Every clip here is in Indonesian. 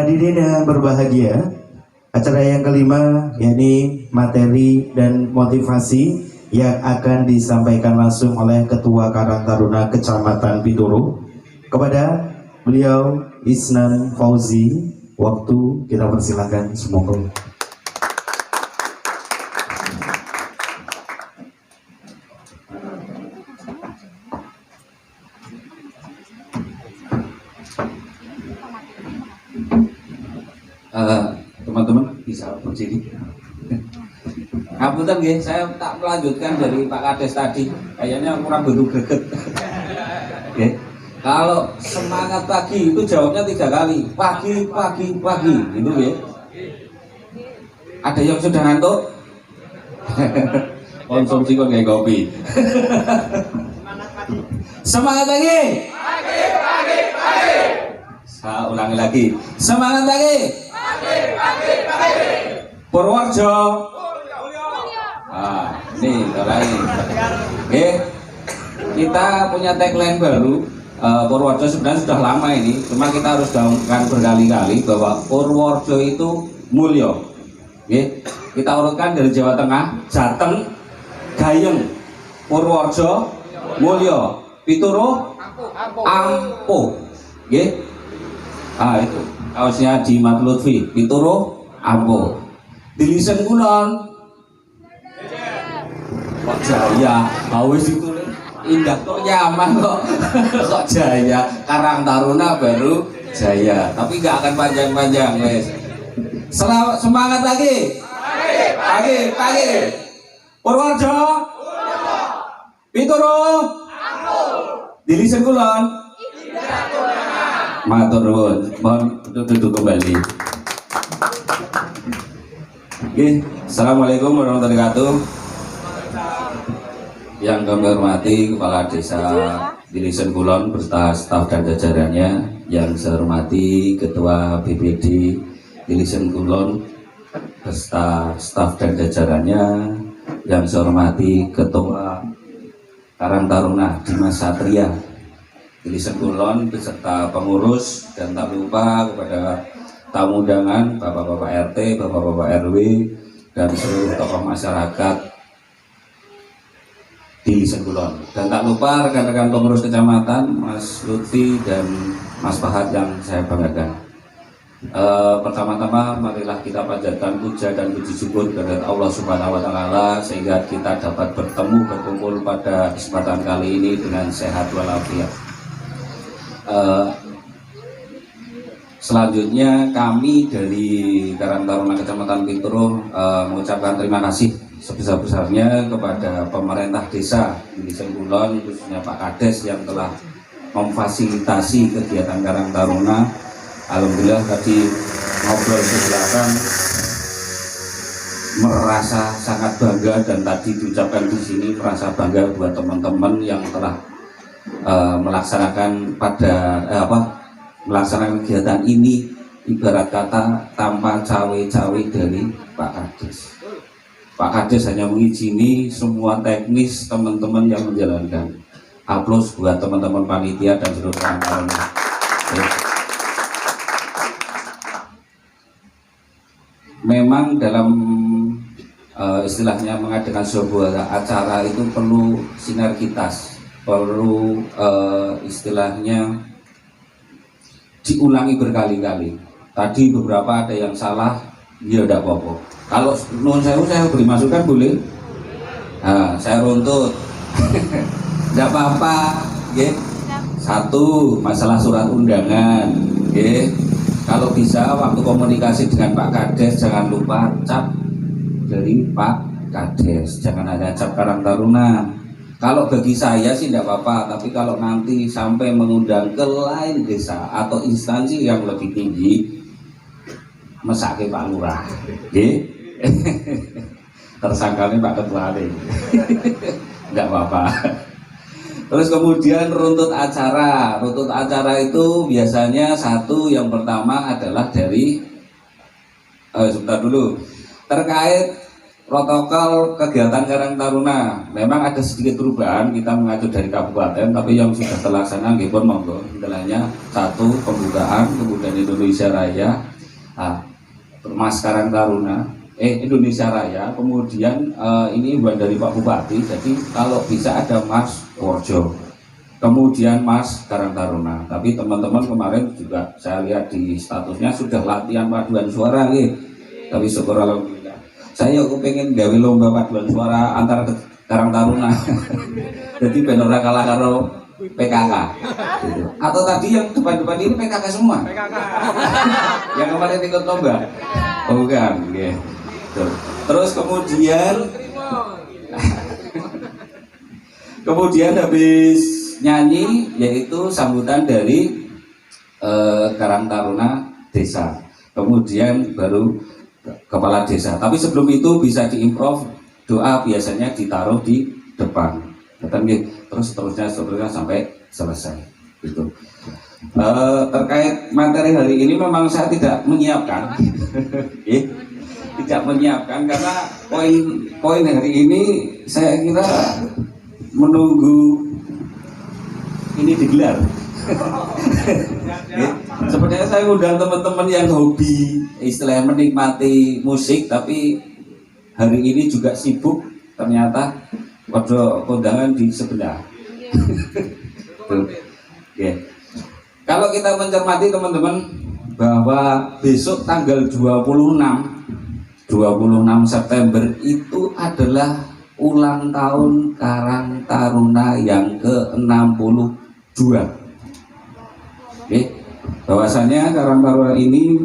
Hadirin yang berbahagia, acara yang kelima yakni materi dan motivasi yang akan disampaikan langsung oleh Ketua Karang Taruna Kecamatan Pituru. Kepada beliau Isnan Fauzi, waktu kita persilakan, semoga. Teman-teman bisa berdiri. Ngapunten nggih, saya tak melanjutkan dari Pak Kades tadi. Kayaknya kurang begitu greget. Nggih. Kalau semangat pagi itu jawabnya 3 kali. Pagi, pagi, pagi. Gitu ya. Ada yang sudah ngantuk? Konsumsi kok kayak kopi. Semangat pagi. Pagi, pagi, pagi. Saya ulangi lagi. Semangat pagi. Purworejo. Ini lain. Kita punya tagline baru. Purworejo sebenarnya sudah lama ini, cuma kita harus gaungkan berkali-kali bahwa Purworejo itu mulya. Kita urutkan dari Jawa Tengah, Jateng, Gayeng, Purworejo, mulya, Pituru, ampuh. Itu kaosnya di Mat Lutfi, Pituru, ampuh. Dilisen Kulon kok Jaya, wis itu indah kok nyaman kok. Kok Jaya, Karang Taruna baru Jaya, tapi nggak akan panjang-panjang wes. Semangat lagi. Pagi. Purworejo, Pituru, Dilisen Kulon, matur nuwun, mohon duduk kembali. Assalamualaikum warahmatullahi wabarakatuh. Yang kami hormati Kepala Desa Dilisen Kulon beserta staf dan jajarannya, yang saya hormati Ketua BPD Dilisen Kulon beserta staf dan jajarannya, yang saya hormati Ketua Karang Taruna Dimas Satria Dilisen Kulon beserta pengurus, dan tak lupa kepada tamu undangan, Bapak-Bapak RT, Bapak-Bapak RW, dan seluruh tokoh masyarakat Dilisen Kulon. Dan tak lupa rekan-rekan pengurus kecamatan, Mas Lutfi dan Mas Fahad yang saya banggakan. Pertama-tama marilah kita panjatkan puja dan puji syukur kepada Allah Subhanahu wa Ta'ala, sehingga kita dapat berkumpul pada kesempatan kali ini dengan sehat walafiat. Selanjutnya kami dari Karang Taruna Kecamatan Pituru mengucapkan terima kasih sebesar-besarnya kepada pemerintah desa Dilisen Kulon, khususnya Pak Kades yang telah memfasilitasi kegiatan Karang Taruna. Alhamdulillah tadi ngobrol di belakang merasa sangat bangga, dan tadi diucapkan di sini merasa bangga buat teman-teman yang telah melaksanakan melaksanakan kegiatan ini, ibarat kata tanpa cawe-cawe dari Pak Kades. Pak Kades hanya mengizini semua teknis teman-teman yang menjalankan. Aplaus buat teman-teman panitia dan seluruh kawan-kawan. Memang dalam istilahnya mengadakan sebuah acara itu perlu sinergitas, perlu istilahnya diulangi berkali-kali. Tadi beberapa ada yang salah, ya tidak apa-apa. Kalau non saya beri masukan boleh. Nah, saya runtut. Tidak apa-apa. Satu, masalah surat undangan. Kalau bisa waktu komunikasi dengan Pak Kades jangan lupa cap dari Pak Kades, jangan hanya cap Karang Taruna. Kalau bagi saya sih tidak apa-apa, tapi kalau nanti sampai mengundang ke lain desa atau instansi yang lebih tinggi, mesake Pak Lurah, tersangkanya Pak Ketua tidak apa-apa. Terus kemudian runtut acara itu biasanya satu, yang pertama adalah dari sebentar dulu, terkait protokol kegiatan Karang Taruna. Memang ada sedikit perubahan, kita mengacu dari kabupaten, tapi yang sudah terlaksana nggih pun monggo. Intinya satu, pembukaan, kemudian Indonesia Raya, Nah, Mas Karang Taruna Indonesia Raya, kemudian ini buat dari Pak Bupati, jadi kalau bisa ada Mas Worjo, kemudian Mas Karang Taruna. Tapi teman-teman kemarin juga saya lihat di statusnya sudah latihan paduan suara nih. Tapi syukur alhamdulillah. Saya kok pengen gawe lomba paduan suara antar Karang Taruna. Jadi ben ora kalah karo PKK gitu. Atau tadi yang depan-depan ini PKK semua? Yang kemarin ikut lomba? Oh bukan, okay. Terus kemudian habis nyanyi yaitu sambutan dari Karang Taruna desa. Kemudian baru kepala desa. Tapi sebelum itu bisa diimprov, doa biasanya ditaruh di depan. Terus seterusnya sampai selesai. Gitu. Terkait materi hari ini memang saya tidak menyiapkan. Tidak menyiapkan karena poin hari ini saya kira menunggu ini digelar. Sebenarnya saya undang teman-teman yang hobi istilahnya menikmati musik, tapi hari ini juga sibuk ternyata pada kondangan di sebelah. Kalau kita mencermati teman-teman bahwa besok tanggal 26 September itu adalah ulang tahun Karang Taruna yang ke-62. Bahwasanya Karang Taruna ini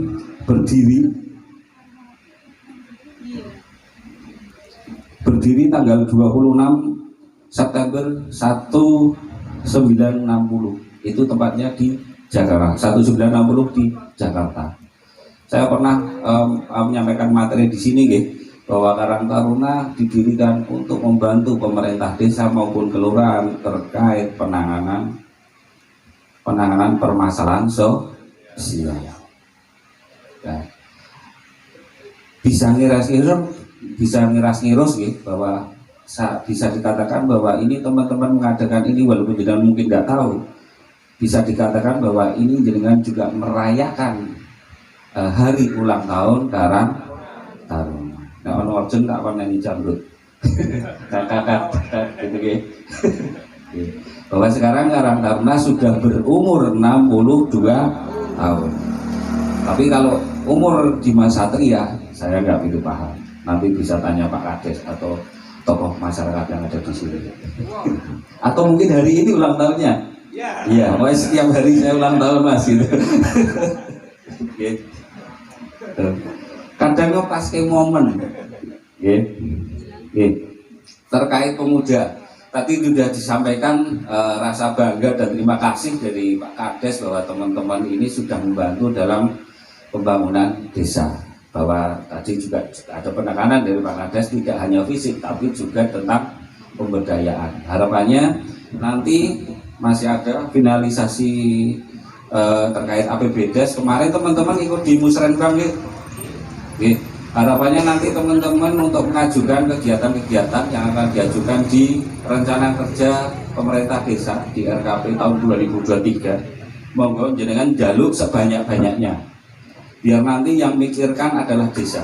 berdiri tanggal 26 September 1960. Itu tempatnya di Jakarta. 1960 di Jakarta. Saya pernah menyampaikan materi di sini bahwa Karang Taruna didirikan untuk membantu pemerintah desa maupun kelurahan terkait penanganan permasalahan sosial. Nah, bisa ngiras-ngirus bahwa bisa dikatakan bahwa ini teman-teman mengadakan ini walaupun jenengan mungkin nggak tahu, bisa dikatakan bahwa ini jenengan juga merayakan hari ulang tahun Karang Taruna. Nah, ono orjen tak pernah nyanyi jamrut. Kakak gitu. Bahwa sekarang Karang Taruna sudah berumur 62 tahun. Tapi kalau umur Dimas Satria saya nggak begitu paham. Nanti bisa tanya Pak Kades atau tokoh masyarakat yang ada di sini. Atau mungkin hari ini ulang tahunnya. Iya, pokoknya setiap hari saya ulang tahun Mas gitu. Kadang pas ke momen terkait pemuda tadi sudah disampaikan rasa bangga dan terima kasih dari Pak Kades bahwa teman-teman ini sudah membantu dalam pembangunan desa, bahwa tadi juga ada penekanan dari Pak Kades tidak hanya fisik tapi juga tentang pemberdayaan. Harapannya nanti masih ada finalisasi terkait APBDes. Kemarin teman-teman ikut di Musrenbang harapannya nanti teman-teman untuk mengajukan kegiatan-kegiatan yang akan diajukan di rencana kerja pemerintah desa di RKP tahun 2023, monggo jenengan jaluk sebanyak-banyaknya biar nanti yang mikirkan adalah desa.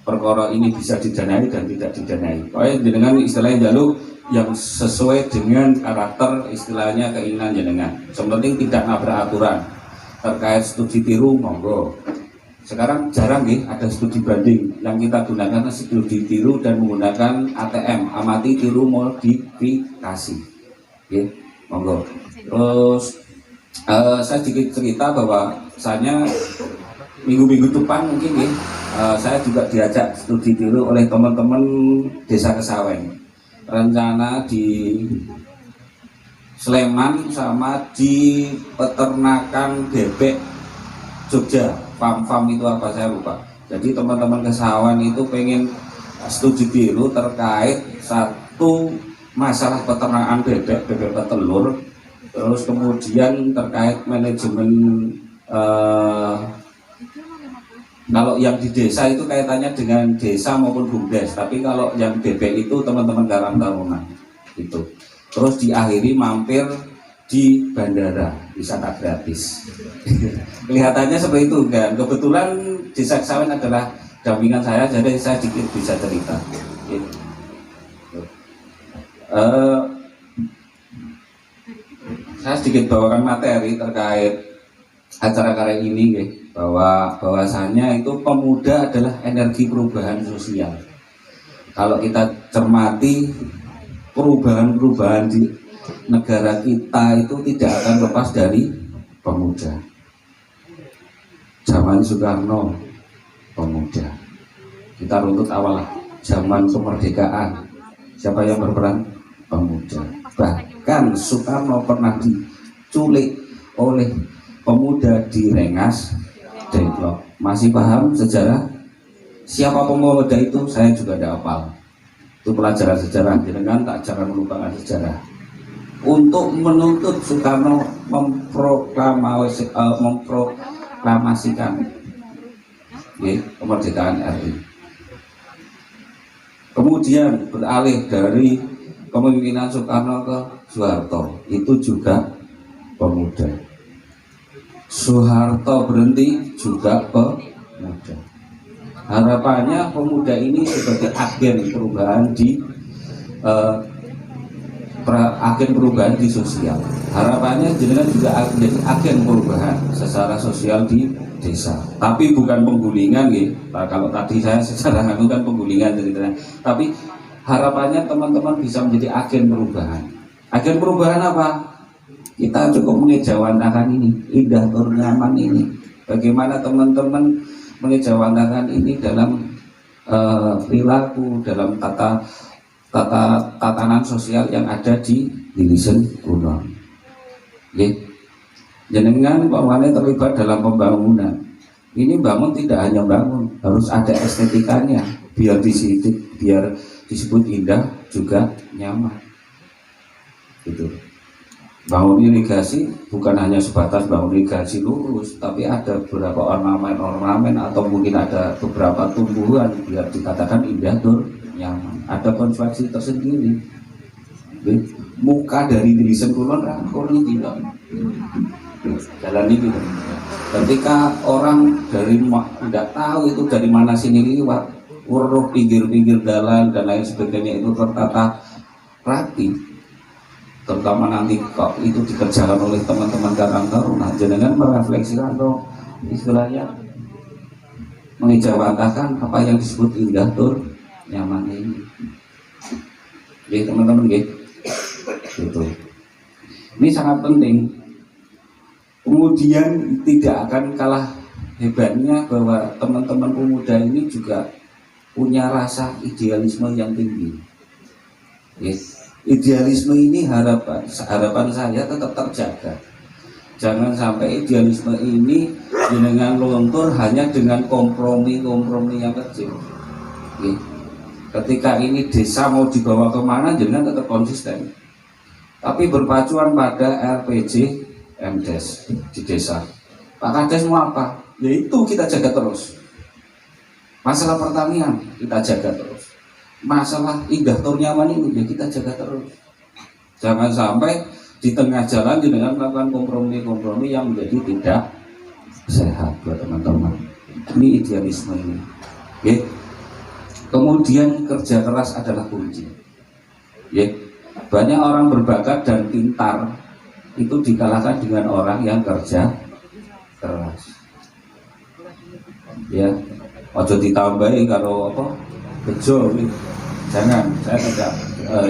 Perkara ini bisa didanai dan tidak didanai. Pokoknya jenengan istilahnya jaluk yang sesuai dengan karakter istilahnya keinginan jenengan. Sepenting tidak nabrak aturan. Terkait studi tiru monggo. Sekarang jarang ada studi banding, yang kita gunakan studi tiru dan menggunakan ATM, amati tiru modifikasi. Monggo. Terus saya sedikit cerita bahwa saya minggu-minggu depan mungkin saya juga diajak studi tiru oleh teman-teman Desa Kesawen. Rencana di Sleman sama di peternakan bebek Jogja, farm itu apa saya lupa. Jadi teman-teman Kesawan itu pengen studi tiru terkait satu masalah peternakan bebek petelur, terus kemudian terkait manajemen kalau yang di desa itu kaitannya dengan desa maupun bumdes, tapi kalau yang bebek itu teman-teman Karang Taruna itu. Terus diakhiri mampir di bandara, wisata gratis. Kelihatannya seperti itu kan. Kebetulan Desa Kesawen adalah dampingan saya, jadi saya sedikit bisa cerita. Saya sedikit bawakan materi terkait acara karya ini, bahwasanya itu pemuda adalah energi perubahan sosial. Kalau kita cermati perubahan-perubahan di negara kita itu tidak akan lepas dari pemuda. Zaman Soekarno, pemuda. Kita runtut awal lah. Zaman kemerdekaan, siapa yang berperan? Pemuda. Bahkan Soekarno pernah diculik oleh pemuda di Rengas Dengklok. Masih paham sejarah? Siapa pemuda itu? Saya juga tidak hafal. Itu pelajaran sejarah. Jangan jangan melupakan sejarah. Untuk menuntut Soekarno memproklamasikan kemerdekaan RI. Kemudian beralih dari kepemimpinan Soekarno ke Soeharto, itu juga pemuda. Soeharto berhenti, juga pemuda. Harapannya pemuda ini sebagai agen perubahan di sosial. Harapannya jenengan juga menjadi agen perubahan secara sosial di desa. Tapi bukan penggulingan gitu. Nah, kalau tadi saya secara itu kan penggulingan ceritanya. Tapi harapannya teman-teman bisa menjadi agen perubahan. Agen perubahan apa? Kita cukup mengejawantakan ini, indah nyaman ini. Bagaimana teman-teman mengejawantakan ini dalam perilaku, dalam tatanan sosial yang ada di Lisen Kulon. Jenengan umpamanya terlibat dalam pembangunan. Ini bangun tidak hanya bangun, harus ada estetikanya, biar disebut indah juga nyaman. Gitu. Bangun irigasi bukan hanya sebatas bangun irigasi lurus, tapi ada beberapa ornamen atau mungkin ada beberapa tumbuhan biar dikatakan indah nyaman. Ada konstruksi tersendiri. Muka dari Lisen Kulon rangkul ini tidak. Jalan ini. Ketika orang dari tidak tahu itu dari mana sini lewat, urut pinggir-pinggir jalan dan lain sebagainya itu tertata rapi. Terutama nanti kok itu dikerjakan oleh teman-teman Karang Taruna, jangan merefleksikan atau istilahnya mengejawantakan apa yang disebut indah nyaman ini. Jadi teman-teman gitu. Ini sangat penting. Kemudian tidak akan kalah hebatnya bahwa teman-teman pemuda ini juga punya rasa idealisme yang tinggi. Idealisme ini harapan saya tetap terjaga. Jangan sampai idealisme ini dengan luntur hanya dengan kompromi yang kecil. Ketika ini desa mau dibawa kemana, jangan tetap konsisten. Tapi berpacuan pada RPG MDes di desa. Pak Kades mau apa? Yaitu kita jaga terus. Masalah pertanian kita jaga terus. Masalah indah nyaman ini ya kita jaga terus. Jangan sampai di tengah jalan dengan melakukan kompromi yang menjadi tidak sehat buat teman-teman. Ini idealisme ini. Oke. Kemudian kerja keras adalah kunci. Banyak orang berbakat dan pintar itu dikalahkan dengan orang yang kerja keras. Ojo ditambahi kalau apa? Bejo. Jangan, saya tidak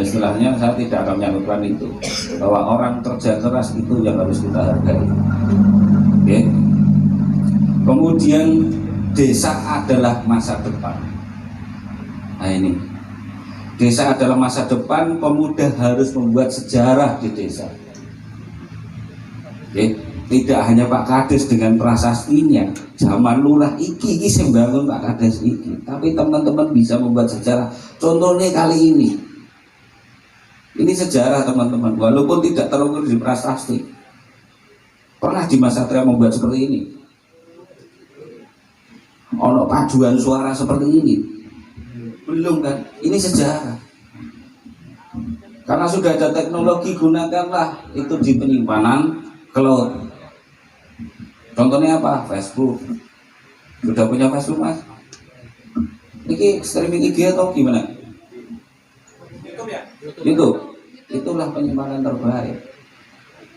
istilahnya saya tidak akan menyebutkan itu bahwa orang kerja keras itu yang harus kita hargai. Kemudian desa adalah masa depan. Nah ini desa adalah masa depan, pemuda harus membuat sejarah di desa. Tidak hanya Pak Kades dengan prasastinya, zaman lurah iki sembangun Pak Kades iki, tapi teman-teman bisa membuat sejarah. Contohnya kali ini sejarah teman-teman, walaupun tidak terukur di prasasti. Pernah di Mas Satria membuat seperti ini? Ono paduan suara seperti ini? Belum kan? Ini sejarah. Karena sudah ada teknologi, gunakanlah itu di penyimpanan cloud. Contohnya apa? Facebook. Sudah punya Facebook, Mas? Ini streaming IG atau gimana? YouTube ya? YouTube. Itulah penyimpanan terbaik.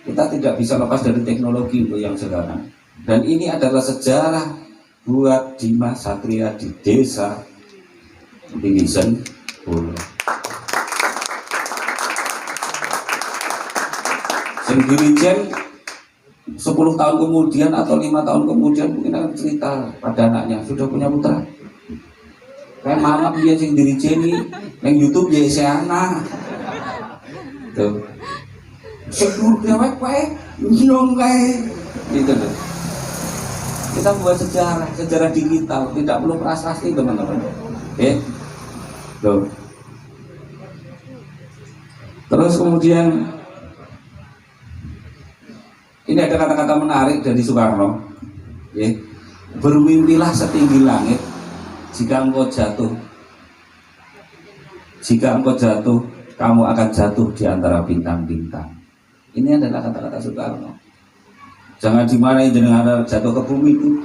Kita tidak bisa lepas dari teknologi untuk yang sekarang. Dan ini adalah sejarah buat Dimas Satria di desa Dinisen Pulau. Dirijen 10 tahun kemudian atau 5 tahun kemudian mungkin akan cerita pada anaknya sudah punya putra. Kayak mama dia sing dirijen ini yang YouTube ya si anak. Tuh. Seluruh dewek wae nyong kae. Gitu loh. Kita buat sejarah digital, tidak perlu prasasti teman-teman. Tuh. Terus kemudian ini ada kata-kata menarik dari Soekarno, ya. Bermimpilah setinggi langit jika engkau jatuh. Jika engkau jatuh, kamu akan jatuh di antara bintang-bintang. Ini adalah kata-kata Soekarno. Jangan dimarahin dengan jatuh ke bumi itu.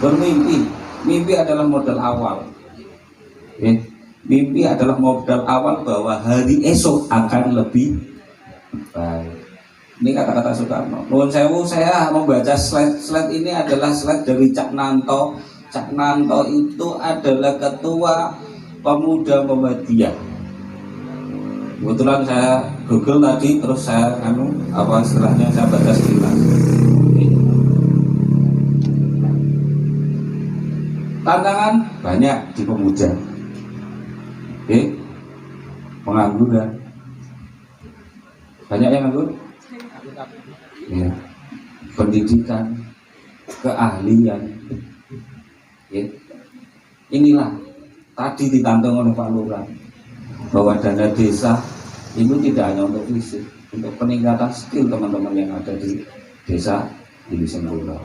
Bermimpi, mimpi adalah modal awal. Ya. Mimpi adalah modal awal bahwa hari esok akan lebih baik. Ini kata-kata Soekarno. Nuwun sewu, saya membaca slide ini adalah slide dari Cak Nanto. Cak Nanto itu adalah ketua pemuda Muhammadiyah. Kebetulan saya Google tadi, terus saya istilahnya saya baca sekilas. Tantangan banyak di pemuda. Pengangguran. Banyak yang nganggur. Ya, pendidikan, keahlian, ya. Inilah tadi ditantang oleh Pak Lurah bahwa dana desa itu tidak hanya untuk fisik, untuk peningkatan skill teman-teman yang ada di desa Dinisen Pulau.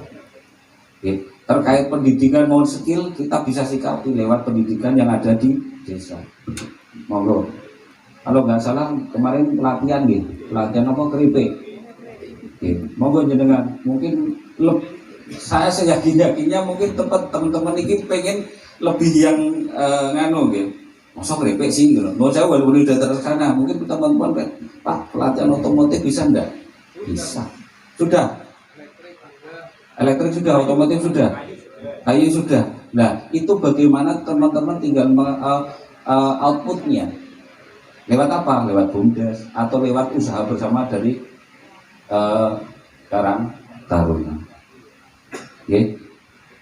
Ya. Terkait pendidikan mohon skill kita bisa sikapi lewat pendidikan yang ada di desa. Monggo. Kalau nggak salah kemarin pelatihan gitu, pelatihan apa keripik. Monggo jenengan mungkin saya seyakin-yakinnya mungkin tempat teman-teman ini pengen lebih yang nganu gitu. Masa keripik sih gitu. Mau saya walaupun udah tersana mungkin teman-teman Pak pelatihan otomotif bisa enggak? Bisa. Sudah. Elektrik sudah, otomotif sudah. Kayu sudah. Nah, itu bagaimana teman-teman tinggal outputnya. Lewat apa? Lewat BUMDes atau lewat usaha bersama dari Karang Taruna. Okay.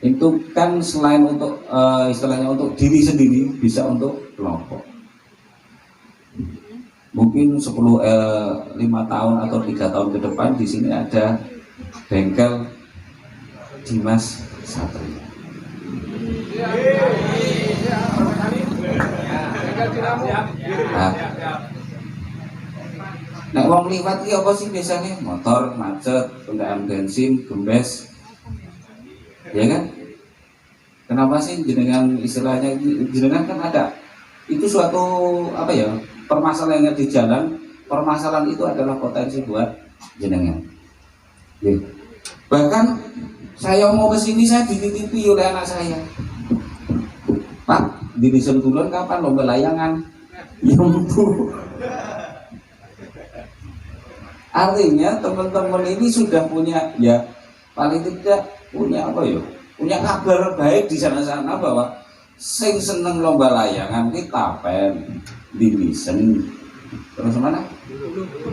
Itu kan selain untuk istilahnya untuk diri sendiri, bisa untuk kelompok. Mungkin 5 tahun atau 3 tahun ke depan di sini ada bengkel Dimas Satria. Nah, uang liwat ini apa sih biasanya? Motor, macet, kendaraan bensin, gembes, ya kan? Kenapa sih jenengan istilahnya jenengan kan ada itu suatu permasalahan yang di jalan, permasalahan itu adalah potensi buat jenengan. Ya. Bahkan saya mau ke sini saya dititipi oleh anak saya. Pak, di Dinisen Kulon kapan lomba layangan? Ya Bu. Artinya teman-teman ini sudah punya ya paling tidak punya punya kabar baik di sana-sana bahwa sing seneng lomba layangan ki Tapen, Dinisen. Terus mana?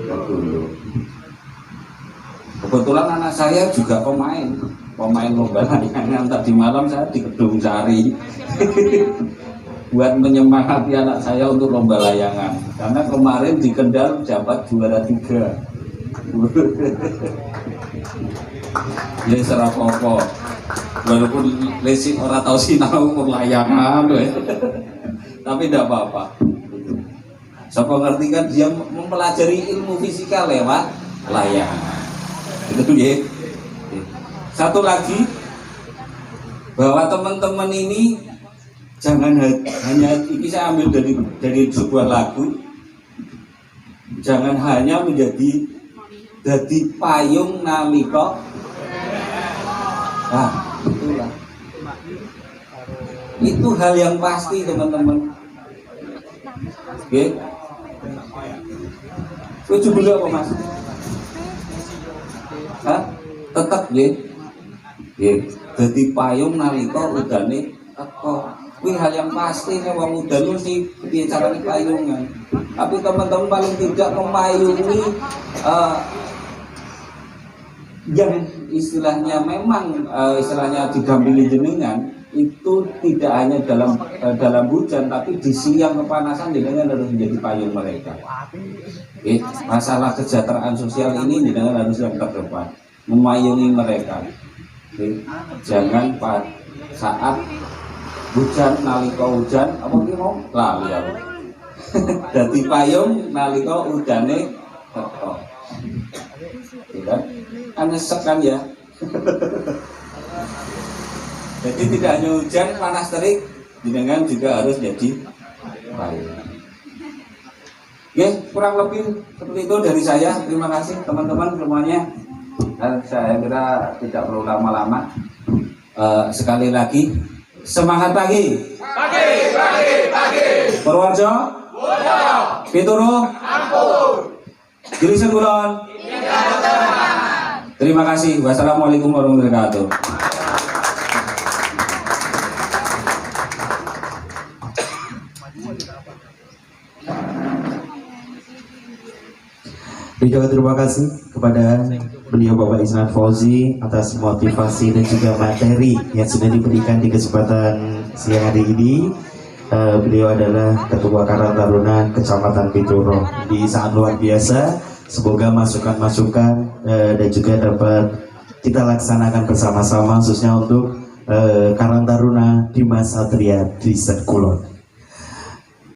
Dulu. Kebetulan anak saya juga pemain lomba layangan. Tadi malam saya di Gedung Sari buat menyemangati anak saya untuk lomba layangan. Karena kemarin di Kendal dapat juara 3. Ya serapopo. Walaupun lesi orang tahu sinau layangan, tapi tidak apa-apa. Siapa ngerti kan dia mempelajari ilmu fisika lewat layangan. Itu ya. Satu lagi bahwa teman-teman ini jangan hanya ini saya ambil dari sebuah lagu jangan hanya menjadi payung nalika. Nah, itulah. Itu hal yang pasti teman-teman. Oke. Setuju dulu apa Mas? Hah? Tetap nggih. Nggih, dadi payung nalika udane teko. Kuwi hal yang pasti nek wong udan mesti piye carane payungan. Tapi teman-teman paling tidak memayungi yang istilahnya memang istilahnya didampingi jenengan itu tidak hanya dalam hujan, tapi di siang kepanasan jenengan harus menjadi payung mereka. Masalah kesejahteraan sosial ini jenengan harus yang terdepan, memayungi mereka. Jangan pada saat hujan, nalika hujan apa ki mau lali aku. Dadi payung nalika udane teko. Tidak, nyesek kan ya. Jadi tidak hanya hujan, panas terik, jenengan juga harus jadi payung. Oke, kurang lebih seperti itu dari saya. Terima kasih teman-teman semuanya. Saya kira tidak perlu lama-lama. Sekali lagi, semangat pagi. Pagi. Purworejo. Pituru. Girisun Kulon. Terima kasih. Wassalamualaikum warahmatullahi wabarakatuh. Juga terima kasih kepada beliau Bapak Isnan Fauzi atas motivasi dan juga materi yang sudah diberikan di kesempatan siang hari ini. Beliau adalah Ketua Karang Taruna Kecamatan Pituro. Di saat luar biasa, semoga masukan-masukan dan juga dapat kita laksanakan bersama-sama khususnya untuk Karang Taruna Dimas Satria Distrik Kulon.